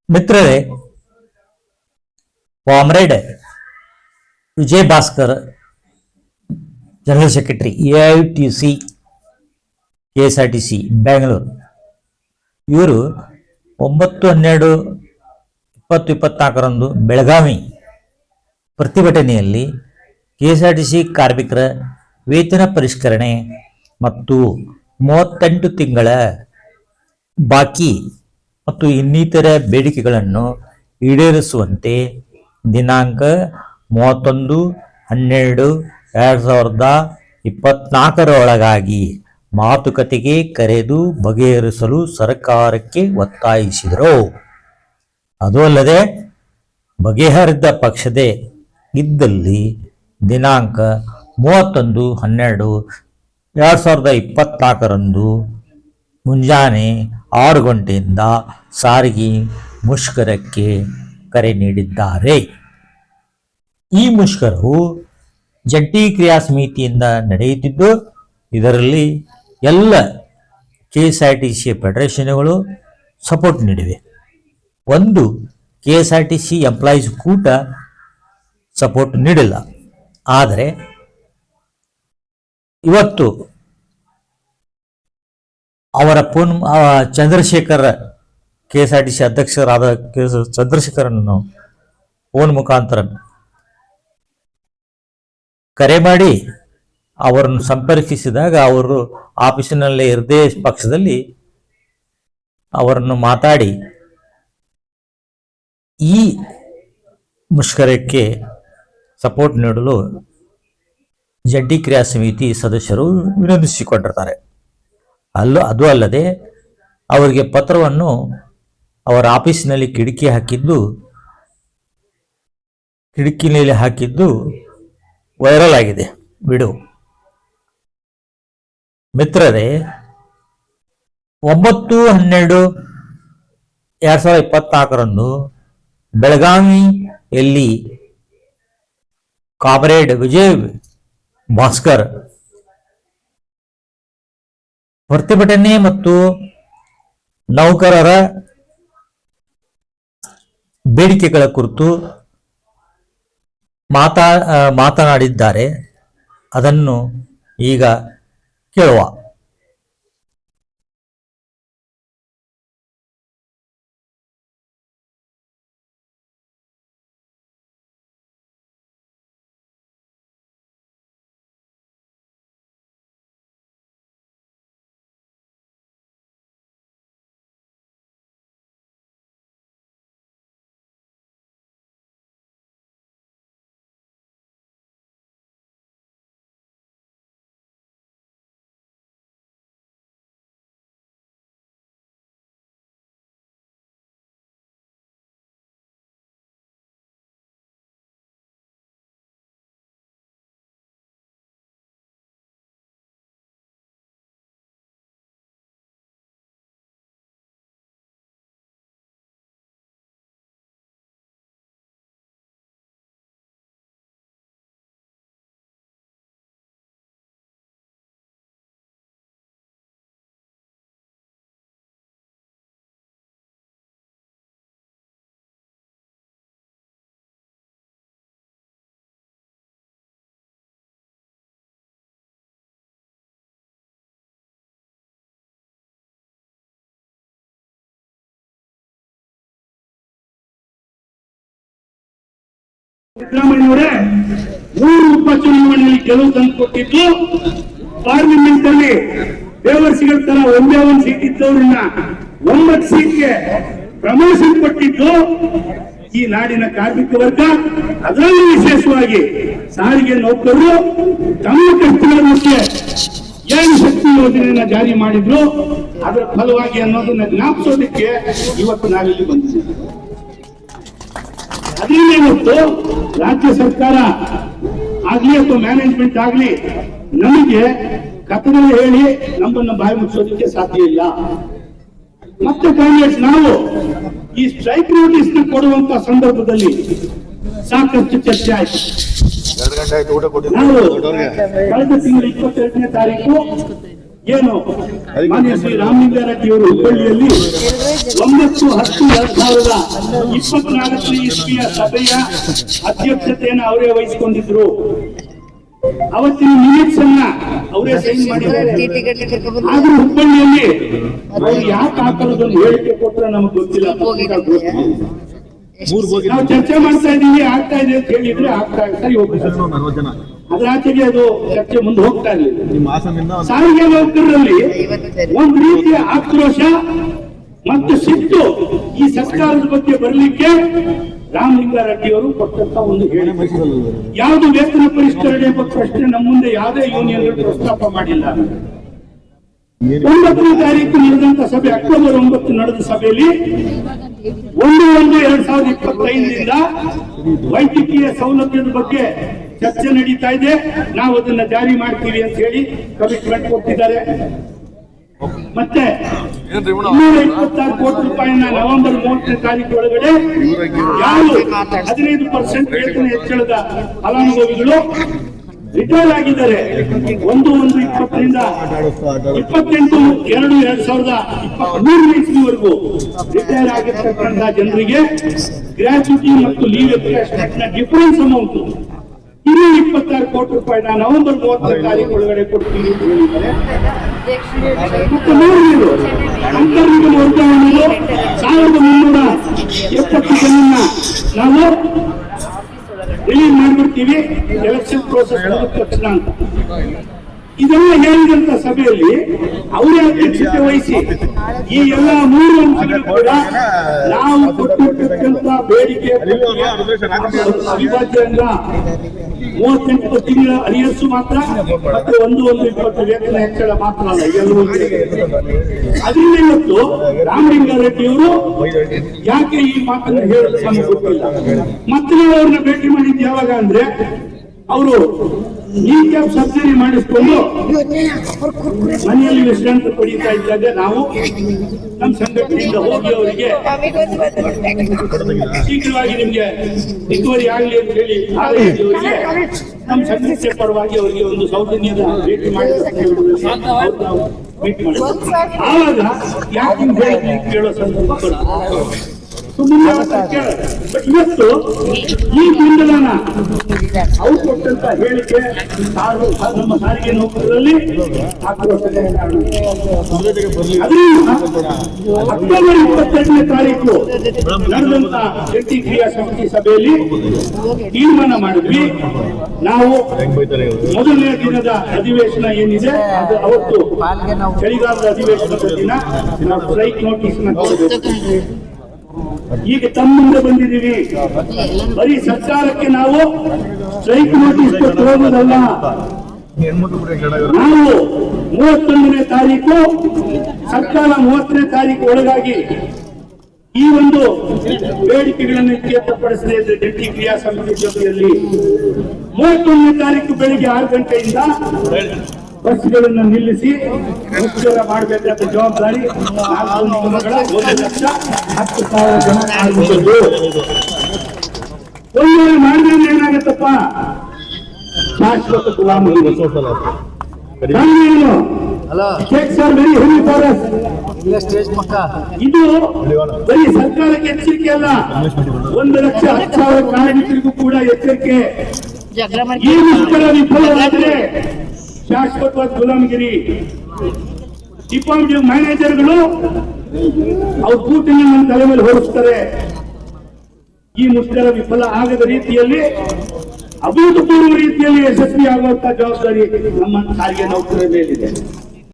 ಮಿತ್ರರೇ, comrade Vijay Bhaskar, general secretary AITC KSRTC Bengaluru, ಇವರು 9/12/2024 ಬೆಳಗಾವಿ ಪ್ರತಿಭಟನೆಯಲ್ಲಿ KSRTC ಕಾರ್ಮಿಕರ ವೇತನ ಪರಿಷ್ಕರಣೆ ಮತ್ತು 38 ತಿಂಗಳ ಬಾಕಿ ಮತ್ತು ಇನ್ನಿತರ ಬೇಡಿಕೆಗಳನ್ನು ಈಡೇರಿಸುವಂತೆ ದಿನಾಂಕ 31/12/2024 ಮಾತುಕತೆಗೆ ಕರೆದು ಬಗೆಹರಿಸಲು ಸರ್ಕಾರಕ್ಕೆ ಒತ್ತಾಯಿಸಿದರು. ಅದು ಅಲ್ಲದೆ ಬಗೆಹರಿದ ಪಕ್ಷದೇ ಇದ್ದಲ್ಲಿ ದಿನಾಂಕ 31/12/2024 ಮುಂಜಾನೆ 6 ಗಂಟೆಯಿಂದ ಸಾರಿಗೆ ಮುಷ್ಕರಕ್ಕೆ ಕರೆ ನೀಡಿದ್ದಾರೆ. ಈ ಮುಷ್ಕರವು ಜಂಟಿ ಕ್ರಿಯಾ ಸಮಿತಿಯಿಂದ ನಡೆಯುತ್ತಿದ್ದು, ಇದರಲ್ಲಿ ಎಲ್ಲ KSRTC ಫೆಡರೇಷನ್ಗಳು ಸಪೋರ್ಟ್ ನೀಡಿವೆ. ಒಂದು KSRTC ಎಂಪ್ಲಾಯೀಸ್ ಕೂಟ ಸಪೋರ್ಟ್ ನೀಡಿಲ್ಲ. ಆದರೆ ಇವತ್ತು ಅವರ ಚಂದ್ರಶೇಖರ್ KSRTC ಅಧ್ಯಕ್ಷರಾದ ಚಂದ್ರಶೇಖರನ್ನು ಫೋನ್ ಮುಖಾಂತರ ಕರೆ ಮಾಡಿ ಅವರನ್ನು ಸಂಪರ್ಕಿಸಿದಾಗ ಅವರು ಆಫೀಸಿನಲ್ಲೇ ಇರದೇ ಪಕ್ಷದಲ್ಲಿ ಅವರನ್ನು ಮಾತಾಡಿ ಈ ಮುಷ್ಕರಕ್ಕೆ ಸಪೋರ್ಟ್ ನೀಡಲು ಜಂಟಿ ಕ್ರಿಯಾ ಸಮಿತಿ ಸದಸ್ಯರು ವಿನಂತಿಸಿಕೊಂಡಿರ್ತಾರೆ. ಅದು ಅಲ್ಲದೆ ಅವರಿಗೆ ಪತ್ರವನ್ನು ಅವರ ಆಫೀಸಿನಲ್ಲಿ ಕಿಟಕಿಯಲ್ಲಿ ಹಾಕಿದ್ದು ವೈರಲ್ ಆಗಿದೆ ವಿಡಿಯೋ. ಮಿತ್ರರೇ, 9/12/2024 ಬೆಳಗಾವಿಯಲ್ಲಿ ಕಾಮ್ರೇಡ್ ವಿಜಯ್ ಭಾಸ್ಕರ್ ಪ್ರತಿಭಟನೆ ಮತ್ತು ನೌಕರರ ಬೇಡಿಕೆಗಳ ಕುರಿತು ಮಾತನಾಡಿದ್ದಾರೆ. ಅದನ್ನು ಈಗ ಕೇಳುವ. ಸಿದ್ದರಾಮಯ್ಯವರೇ 3 ಉಪಚುನಾವಣೆಯಲ್ಲಿ ಗೆಲುವು ತಂದುಕೊಟ್ಟಿದ್ದು, ಪಾರ್ಲಿಮೆಂಟ್ ಅಲ್ಲಿ ದೇವರ್ಸಿಗಳ ತರ ಒಂದೇ ಒಂದು ಸೀಟ್ ಇದ್ದವರನ್ನ 9 ಸೀಟ್ಗೆ ಪ್ರಮೋಷನ್ ಕೊಟ್ಟಿದ್ದು ಈ ನಾಡಿನ ಕಾರ್ಮಿಕ ವರ್ಗ, ಅದರಲ್ಲೂ ವಿಶೇಷವಾಗಿ ಸಾರಿಗೆ ನೌಕರರು ತಮ್ಮ ಕಷ್ಟಕ್ಕೆ ಏನು ಶಕ್ತಿ ಯೋಜನೆಯನ್ನ ಜಾರಿ ಮಾಡಿದ್ರು ಅದರ ಫಲವಾಗಿ ಅನ್ನೋದನ್ನ ಜ್ಞಾಪಿಸೋದಕ್ಕೆ ಇವತ್ತು ನಾವಿಲ್ಲಿ ಬಂದಿದ್ದೀವಿ. ಅದೇನೇ ಇವತ್ತು ರಾಜ್ಯ ಸರ್ಕಾರ ಆಗ್ಲಿ ಅಥವಾ ಮ್ಯಾನೇಜ್ಮೆಂಟ್ ಆಗ್ಲಿ ನಮಗೆ ಕಥೆಗಳು ಹೇಳಿ ನಮ್ಮನ್ನ ಬಾಯಿ ಮುಚ್ಚೋದಕ್ಕೆ ಸಾಧ್ಯ ಇಲ್ಲ. ಮತ್ತೆ ಕಾಂಗ್ರೆಸ್ ನಾವು ಈ ಸ್ಟ್ರೈಕ್ ನೋಟಿಸ್ ಕೊಡುವಂತ ಸಂದರ್ಭದಲ್ಲಿ ಸಾಕಷ್ಟು ಚರ್ಚೆ ಆಯ್ತು. ನಾವು ಕಳೆದ ತಿಂಗಳ 22ನೇ ತಾರೀಕು ಏನು ಮಾನ್ಯ ಶ್ರೀ ರಾಮಲಿಂಗಾರೆಡ್ಡಿ ಅವರು ಹುಬ್ಬಳ್ಳಿಯಲ್ಲಿ 9/10/2024 ಇಸ್ವಿಯ ಸಭೆಯ ಅಧ್ಯಕ್ಷತೆಯನ್ನು ಅವರೇ ವಹಿಸಿಕೊಂಡಿದ್ರು. ಅವತ್ತಿನ ಮಿನಿಟ್ಸ್ ಅನ್ನ ಅವರೇ ಸೈನ್ ಮಾಡಿದ್ದಾರೆ. ಆದ್ರೂ ಹುಬ್ಬಳ್ಳಿಯಲ್ಲಿ ಅವ್ರು ಯಾಕೆ ಹಾಕೋದೊಂದು ಹೇಳಿಕೆ ಕೊಟ್ಟರೆ ನಮಗೆ ಗೊತ್ತಿಲ್ಲ. ನಾವು ಚರ್ಚೆ ಮಾಡ್ತಾ ಇದೀವಿ, ಆಗ್ತಾ ಇದೆ ಅಂತ ಹೇಳಿದ್ರೆ ಸರಿ ಹೋಗ್ತಾರೆ. ಅದ್ರ ಆಚೆಗೆ ಅದು ಚರ್ಚೆ ಮುಂದೆ ಹೋಗ್ತಾ ಇರಲಿಲ್ಲ. ಸಾರಿಗೆ ನೌಕರರಲ್ಲಿ ಒಂದು ರೀತಿಯ ಆಕ್ರೋಶ ಮತ್ತು ಸಿಟ್ಟು ಈ ಸರ್ಕಾರದ ಬಗ್ಗೆ ಬರಲಿಕ್ಕೆ ರಾಮಲಿಂಗಾರೆಡ್ಡಿ ಅವರು ಕೊಟ್ಟಂತ ಒಂದು ಹೇಳಿಕೆ. ಯಾವುದು ವೇತನ ಪರಿಷ್ಕರಣೆ ಪ್ರಶ್ನೆ ನಮ್ಮ ಮುಂದೆ ಯಾವುದೇ ಯೂನಿಯನ್ಗಳು ಪ್ರಸ್ತಾಪ ಮಾಡಿಲ್ಲ. 9ನೇ ತಾರೀಕು ನಡೆದಂತ ಸಭೆ, ಅಕ್ಟೋಬರ್ 9 ನಡೆದ ಸಭೆಯಲ್ಲಿ 1/1/2025ರಿಂದ ವೈದ್ಯಕೀಯ ಸೌಲಭ್ಯದ ಬಗ್ಗೆ ಚರ್ಚೆ ನಡೀತಾ ಇದೆ, ನಾವು ಅದನ್ನ ಜಾರಿ ಮಾಡ್ತೀವಿ ಅಂತ ಹೇಳಿ ಕಮಿಟ್ಮೆಂಟ್ ಕೊಟ್ಟಿದ್ದಾರೆ. ಮತ್ತೆ 226 ಕೋಟಿ ರೂಪಾಯಿನ ನವೆಂಬರ್ 30ನೇ ತಾರೀಕು ಒಳಗಡೆ ಯಾರು 15% ವೇತನ ಹೆಚ್ಚಳದ ಫಲಾನುಭವಿಗಳು ರಿಟೈರ್ ಆಗಿದ್ದಾರೆ 1/1/20ರಿಂದ 28/2/2023 ಇಸ್ವಿವರೆಗೂ ರಿಟೈರ್ ಆಗಿರ್ತಕ್ಕಂಥ ಜನರಿಗೆ ಗ್ರಾಚ್ಯುಟಿ ಮತ್ತು ಲೀವ್ ಎನ್ಕ್ಯಾಶ್ಮೆಂಟ್ ನ ಡಿಫರೆನ್ಸ್ ಅಮೌಂಟ್ 26 ಕೋಟಿ ರೂಪಾಯಿನ ನವೆಂಬರ್ 30ನೇ ತಾರೀಕು ಒಳಗಡೆ ಕೊಡ್ತೀವಿ ಅಂತ ಹೇಳಿದ್ದಾರೆ. ಮತ್ತೆ ಮೂರನೇದು ಅಂತರ್ನಿಗಮ ವರ್ಗಾವಣೆಗಳು 1370 ಜನನ್ನ ನಾವು ರಿಲೀಸ್ ಮಾಡ್ಬಿಡ್ತೀವಿ ಎಲೆಕ್ಷನ್ ಪ್ರೋಸೆಸ್ ಮುಗಿದ ತಕ್ಷಣ ಅಂತ. ಇದೆಲ್ಲ ಹೇಳಿದಂತ ಸಭೆಯಲ್ಲಿ ಅವರೇ ಅಧ್ಯಕ್ಷತೆ ವಹಿಸಿ ಈ ಎಲ್ಲ 3 ಅಂಶಗಳು ಕೂಡ ನಾವು ಕೊಟ್ಟಿರ್ತಕ್ಕಂಥ ಬೇಡಿಕೆ ಅವಿಭಾಜ್ಯದಿಂದ 38 ತಿಂಗಳ ಅರಿಯರ್ಸು ಮಾತ್ರ ಮತ್ತೆ 1/1/20 ವೇತನ ಹೆಚ್ಚಳ ಮಾತ್ರ ಅಲ್ಲ, ಎಲ್ಲವೂ ಅದರಿಂದ ಇವತ್ತು ರಾಮಲಿಂಗಾರೆಡ್ಡಿ ಅವರು ಯಾಕೆ ಈ ಮಾತನ್ನು ಹೇಳಲು ನಮಗೆ ಗೊತ್ತಿಲ್ಲ. ಮತ್ತೆ ನಾವು ಅವ್ರನ್ನ ಭೇಟಿ ಮಾಡಿದ್ದು ಯಾವಾಗ ಅಂದ್ರೆ ಅವರು ನೀ ಕ್ಯಾಪ್ ಸರ್ಜರಿ ಮಾಡಿಸ್ಕೊಂಡು ಮನೆಯಲ್ಲಿ ವಿಶ್ರಾಂತಿ ಪಡೀತಾ ಇದ್ದಾಗ ನಾವು ನಮ್ಮ ಸಂಘಟನೆಯಿಂದ ಹೋಗಿ ಅವರಿಗೆ ಶೀಘ್ರವಾಗಿ ನಿಮ್ಗೆ ರಿಕವರಿ ಆಗಲಿ ಅಂತ ಹೇಳಿ ಅವರಿಗೆ ನಮ್ಮ ಸಂಘಟನೆ ಪರವಾಗಿ ಅವರಿಗೆ ಒಂದು ಸೌಜನ್ಯದ ಭೇಟಿ ಮಾಡಿ ಭೇಟಿ ಮಾಡಿ ಆವಾಗ ಯಾಕೆ ಕೇಳೋ ಸಂದರ್ಭ ಸುಮ್ಮನೆ ಇವತ್ತು ಈ ಗೊಂದಲನ ಅವ್ರು ಕೊಟ್ಟಂತ ಹೇಳಿಕೆ ನಮ್ಮ ಸಾರಿಗೆ ನೌಕರರಲ್ಲಿ ಆಕ್ರೋಶಕ್ಕೆ ಕಾರಣ. ಅದರಿಂದ ಅಕ್ಟೋಬರ್ 22ನೇ ತಾರೀಕು ನಡೆದಂತ ಜಂಟಿ ಕ್ರಿಯಾ ಸಮಿತಿ ಸಭೆಯಲ್ಲಿ ತೀರ್ಮಾನ ಮಾಡಿದ್ವಿ. ನಾವು ಮೊದಲನೇ ದಿನದ ಅಧಿವೇಶನ ಏನಿದೆ ಅದು ಅವತ್ತು ಚಳಿಗಾಲದ ಅಧಿವೇಶನದ ದಿನ ನಾವು ಸ್ಟ್ರೈಕ್ ನೋಟಿಸ್ ನ ಕೊಡಬೇಕು. ಈಗ ತಮ್ಮ ಮುಂದೆ ಬಂದಿದ್ದೀವಿ, ಬರೀ ಸರ್ಕಾರಕ್ಕೆ ನಾವು ಸ್ಟ್ರೈಕ್ ನೋಟಿಸ್ ಕೊಟ್ಟು ಹೋಗೋದಲ್ಲ. ನಾವು 31ನೇ ತಾರೀಕು ಸರ್ಕಾರ 30ನೇ ತಾರೀಕು ಒಳಗಾಗಿ ಈ ಒಂದು ಬೇಡಿಕೆಗಳನ್ನು ಇತ್ಯರ್ಥಪಡಿಸದೇ ಇದ್ರೆ ಜಂಟಿ ಕ್ರಿಯಾ ಸಮಿತಿ ಜೊತೆಯಲ್ಲಿ 31ನೇ ತಾರೀಕು ಬೆಳಿಗ್ಗೆ 6 ಗಂಟೆಯಿಂದ ಬಸ್ಗಳನ್ನು ನಿಲ್ಲಿಸಿ ಮುಷ್ಕರ ಮಾಡಬೇಕಾದ ಜವಾಬ್ದಾರಿ 4 ನಿಗಮಗಳ 1,10,000 ಜನ ಆಗುವುದು. ಒಂದು ಮಾಡಿದ್ರೆ ಏನಾಗತ್ತಪ್ಪ, ಶಾಶ್ವತ ಗುಲಾಮಿ. ಇದು ಬರೀ ಸರ್ಕಾರಕ್ಕೆ ಎಚ್ಚರಿಕೆ ಅಲ್ಲ, 1,10,000 ಕಾರ್ಮಿಕರಿಗೂ ಕೂಡ ಎಚ್ಚರಿಕೆ. ಈ ಮುಷ್ಕರ ವಿಫಲವಾದರೆ ಶಾಶ್ವತವಾದ ಗುಲಾಮಗಿರಿ. ಡಿಪಾರ್ಟ್ಮೆಂಟ್ ಮ್ಯಾನೇಜರ್ಗಳು ಅವ್ರ ಕೂಟನ್ನು ನನ್ನ ತಲೆ ಮೇಲೆ ಹೊರಿಸ್ತಾರೆ. ಈ ಮುಷ್ಕರ ವಿಫಲ ಆಗದ ರೀತಿಯಲ್ಲಿ ಅಭೂತಪೂರ್ವ ರೀತಿಯಲ್ಲಿ ಯಶಸ್ವಿ ಆಗುವಂತಹ ಜವಾಬ್ದಾರಿ ನಮ್ಮ ಸಾರಿಗೆ ನೌಕರರ ಮೇಲಿದೆ.